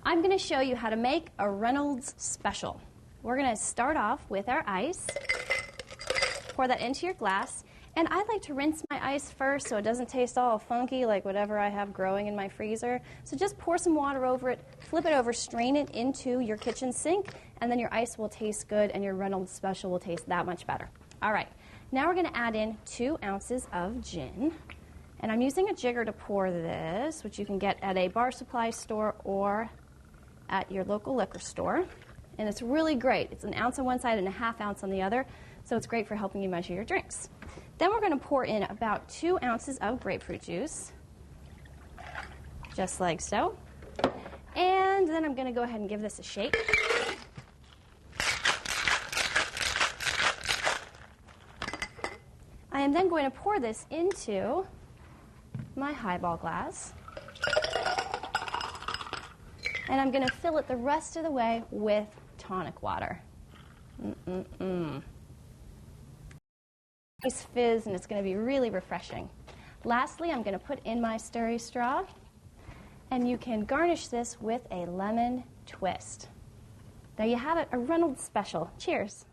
I'm going to show you how to make a Reynolds Special. We're going to start off with our ice. Pour that into your glass. And I like to rinse my ice first so it doesn't taste all funky like whatever I have growing in my freezer. So just pour some water over it, flip it over, strain it into your kitchen sink, and then your ice will taste good and your Reynolds Special will taste that much better. All right, now we're going to add in 2 ounces of gin. And I'm using a jigger to pour this, which you can get at a bar supply store or at your local liquor store. And it's really great. It's 1 ounce on one side and 1/2 ounce on the other, so it's great for helping you measure your drinks. Then we're going to pour in about 2 ounces of grapefruit juice, just like so. And then I'm going to go ahead and give this a shake. I am then going to pour this into my highball glass. And I'm going to fill it the rest of the way with tonic water. Nice fizz, and it's going to be really refreshing. Lastly, I'm going to put in my stirry straw, and you can garnish this with a lemon twist. There you have it, a Reynolds Special. Cheers.